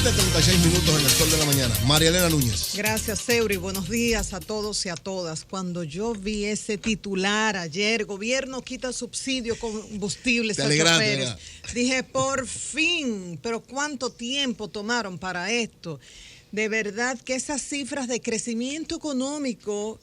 7:36 en el Sol de la Mañana. María Elena Núñez. Gracias, Seuri. Buenos días a todos y a todas. Cuando yo vi ese titular ayer, gobierno quita subsidio combustibles a choferes, dije, por fin, pero ¿cuánto tiempo tomaron para esto? De verdad que esas cifras de crecimiento económico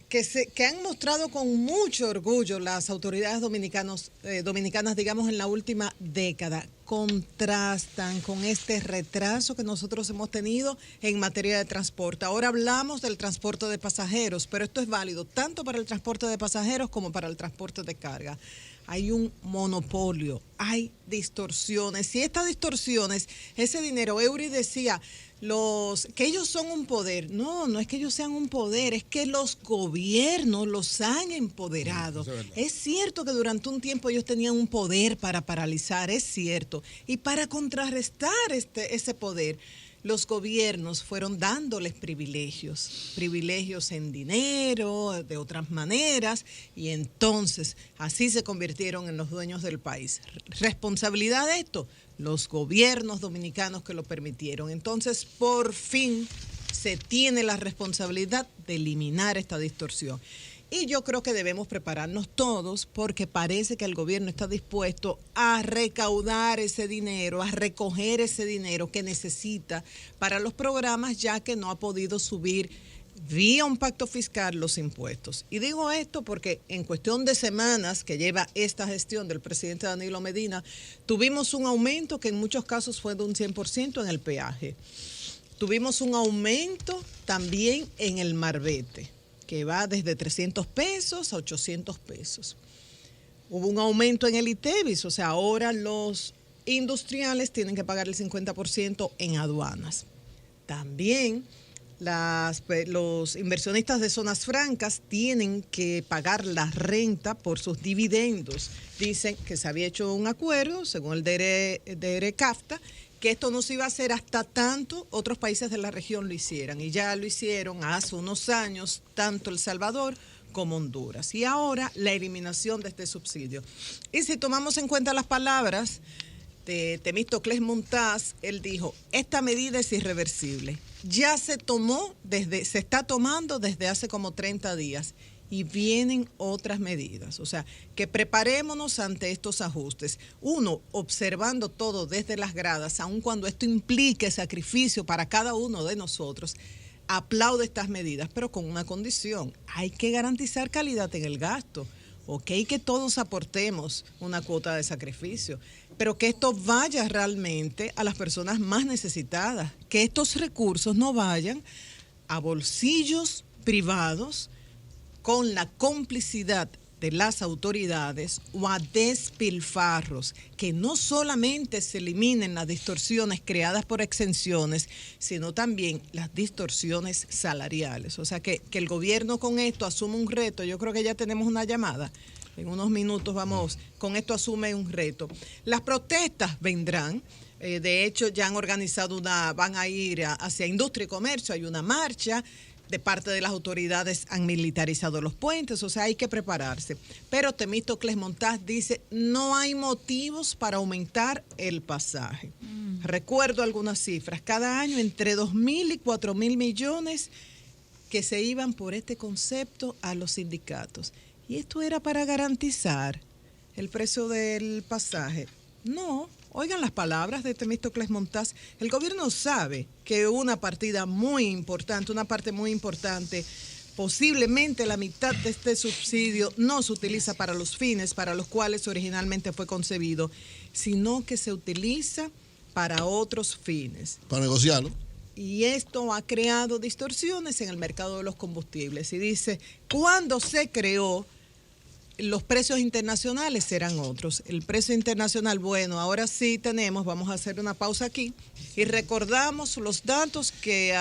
que han mostrado con mucho orgullo las autoridades dominicanas, digamos, en la última década, contrastan con este retraso que nosotros hemos tenido en materia de transporte. Ahora hablamos del transporte de pasajeros, pero esto es válido tanto para el transporte de pasajeros como para el transporte de carga. Hay un monopolio, hay distorsiones. Y estas distorsiones, ese dinero, Eury decía, que ellos son un poder. No es que ellos sean un poder, es que los gobiernos los han empoderado. Es cierto que durante un tiempo ellos tenían un poder para paralizar, es cierto. Y para contrarrestar ese poder, los gobiernos fueron dándoles privilegios en dinero, de otras maneras, y entonces así se convirtieron en los dueños del país. ¿Responsabilidad de esto? Los gobiernos dominicanos que lo permitieron. Entonces, por fin se tiene la responsabilidad de eliminar esta distorsión. Y yo creo que debemos prepararnos todos porque parece que el gobierno está dispuesto a recaudar ese dinero, a recoger ese dinero que necesita para los programas, ya que no ha podido subir vía un pacto fiscal los impuestos. Y digo esto porque en cuestión de semanas que lleva esta gestión del presidente Danilo Medina, tuvimos un aumento que en muchos casos fue de un 100% en el peaje. Tuvimos un aumento también en el marbete, que va desde 300 pesos a 800 pesos. Hubo un aumento en el ITEVIS, o sea, ahora los industriales tienen que pagar el 50% en aduanas. También los inversionistas de zonas francas tienen que pagar la renta por sus dividendos. Dicen que se había hecho un acuerdo, según el DERE-CAFTA, que esto no se iba a hacer hasta tanto otros países de la región lo hicieran. Y ya lo hicieron hace unos años, tanto El Salvador como Honduras. Y ahora la eliminación de este subsidio. Y si tomamos en cuenta las palabras de Temístocles Montaz, él dijo, esta medida es irreversible. Ya se está tomando desde hace como 30 días y vienen otras medidas. O sea, que preparémonos ante estos ajustes. Uno, observando todo desde las gradas, aun cuando esto implique sacrificio para cada uno de nosotros, aplaude estas medidas, pero con una condición. Hay que garantizar calidad en el gasto. Ok, que todos aportemos una cuota de sacrificio, pero que esto vaya realmente a las personas más necesitadas, que estos recursos no vayan a bolsillos privados con la complicidad de las autoridades o a despilfarros, que no solamente se eliminen las distorsiones creadas por exenciones, sino también las distorsiones salariales. O sea, que el gobierno con esto asume un reto. Yo creo que ya tenemos una llamada. En unos minutos con esto asume un reto. Las protestas vendrán. De hecho, ya han organizado van a ir hacia Industria y Comercio, hay una marcha. De parte de las autoridades han militarizado los puentes, o sea, hay que prepararse. Pero Temístocles Montaz dice, no hay motivos para aumentar el pasaje. Recuerdo algunas cifras, cada año entre 2.000 y 4.000 millones que se iban por este concepto a los sindicatos. Y esto era para garantizar el precio del pasaje. No. Oigan las palabras de Temístocles Montaz. El gobierno sabe que una parte muy importante, posiblemente la mitad de este subsidio no se utiliza para los fines para los cuales originalmente fue concebido, sino que se utiliza para otros fines. Para negociarlo. Y esto ha creado distorsiones en el mercado de los combustibles. Y dice, cuando se creó, los precios internacionales serán otros. El precio internacional, bueno, ahora sí vamos a hacer una pausa aquí y recordamos los datos que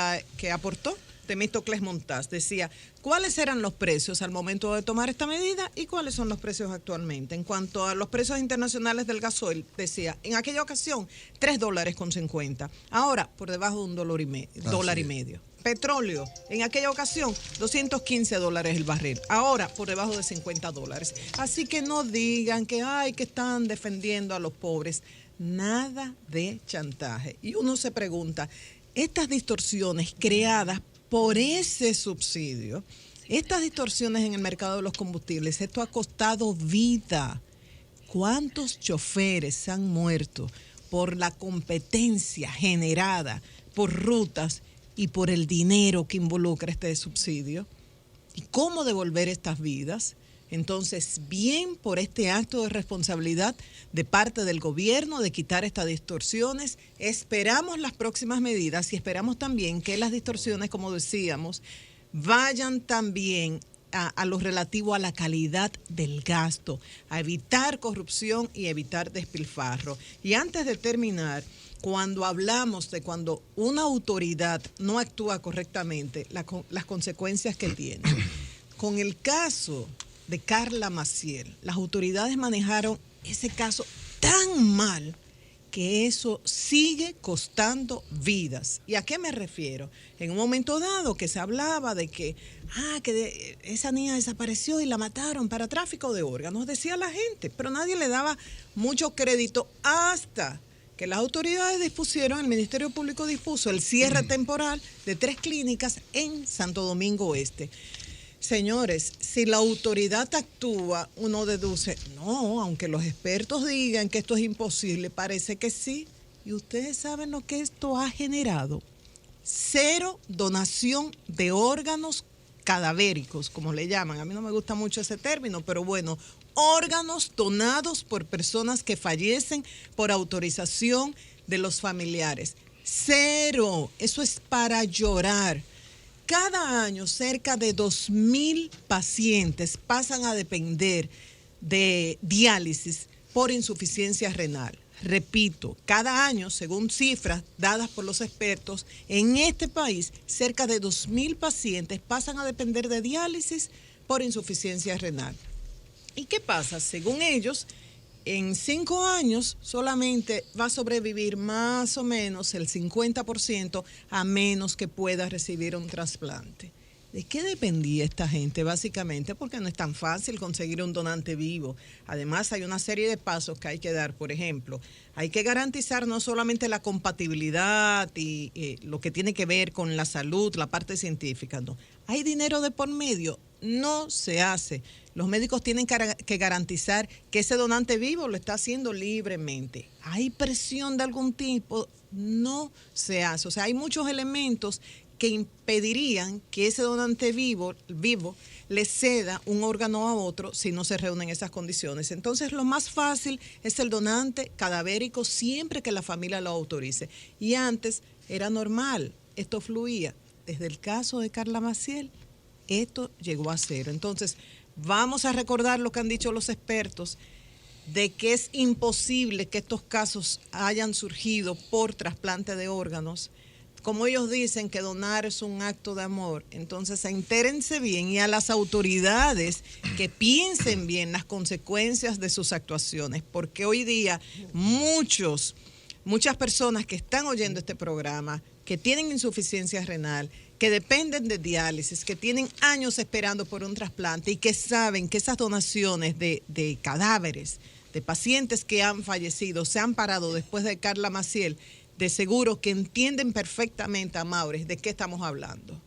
aportó Temístocles Montaz. Decía, ¿cuáles eran los precios al momento de tomar esta medida y cuáles son los precios actualmente? En cuanto a los precios internacionales del gasoil, decía, en aquella ocasión, $3.50. Ahora, por debajo de $1.50 y medio. Petróleo, en aquella ocasión, $215 el barril. Ahora, por debajo de $50. Así que no digan que están defendiendo a los pobres. Nada de chantaje. Y uno se pregunta, estas distorsiones creadas por ese subsidio, estas distorsiones en el mercado de los combustibles, esto ha costado vida. ¿Cuántos choferes han muerto por la competencia generada por rutas y por el dinero que involucra este subsidio? ¿Y cómo devolver estas vidas? Entonces, bien por este acto de responsabilidad de parte del gobierno de quitar estas distorsiones, esperamos las próximas medidas y esperamos también que las distorsiones, como decíamos, vayan también a lo relativo a la calidad del gasto, a evitar corrupción y evitar despilfarro. Y antes de terminar, cuando hablamos de cuando una autoridad no actúa correctamente, las consecuencias que tiene. Con el caso de Carla Maciel, las autoridades manejaron ese caso tan mal que eso sigue costando vidas. ¿Y a qué me refiero? En un momento dado que se hablaba de que, esa niña desapareció y la mataron para tráfico de órganos, decía la gente, pero nadie le daba mucho crédito hasta que las autoridades el Ministerio Público dispuso el cierre temporal de 3 clínicas en Santo Domingo Este. Señores, si la autoridad actúa, uno deduce, no, aunque los expertos digan que esto es imposible, parece que sí. Y ustedes saben lo que esto ha generado. 0 donación de órganos cadavéricos, como le llaman. A mí no me gusta mucho ese término, pero bueno, órganos donados por personas que fallecen por autorización de los familiares. 0, eso es para llorar. Cada año cerca de 2,000 pacientes pasan a depender de diálisis por insuficiencia renal. Repito, cada año, según cifras dadas por los expertos, en este país cerca de 2,000 pacientes pasan a depender de diálisis por insuficiencia renal. ¿Y qué pasa? Según ellos, en 5 años solamente va a sobrevivir más o menos el 50% a menos que pueda recibir un trasplante. ¿De qué dependía esta gente? Básicamente porque no es tan fácil conseguir un donante vivo. Además, hay una serie de pasos que hay que dar. Por ejemplo, hay que garantizar no solamente la compatibilidad y lo que tiene que ver con la salud, la parte científica, no. Hay dinero de por medio, no se hace. Los médicos tienen que garantizar que ese donante vivo lo está haciendo libremente. ¿Hay presión de algún tipo? No se hace. O sea, hay muchos elementos que impedirían que ese donante vivo le ceda un órgano a otro si no se reúnen esas condiciones. Entonces, lo más fácil es el donante cadavérico siempre que la familia lo autorice. Y antes era normal, esto fluía. Desde el caso de Carla Maciel, esto llegó a 0. Entonces, vamos a recordar lo que han dicho los expertos de que es imposible que estos casos hayan surgido por trasplante de órganos. Como ellos dicen que donar es un acto de amor, entonces entérense bien y a las autoridades que piensen bien las consecuencias de sus actuaciones, porque hoy día muchas personas que están oyendo este programa, que tienen insuficiencia renal, que dependen de diálisis, que tienen años esperando por un trasplante y que saben que esas donaciones de cadáveres, de pacientes que han fallecido, se han parado después de Carla Maciel, de seguro que entienden perfectamente, Amaury, de qué estamos hablando.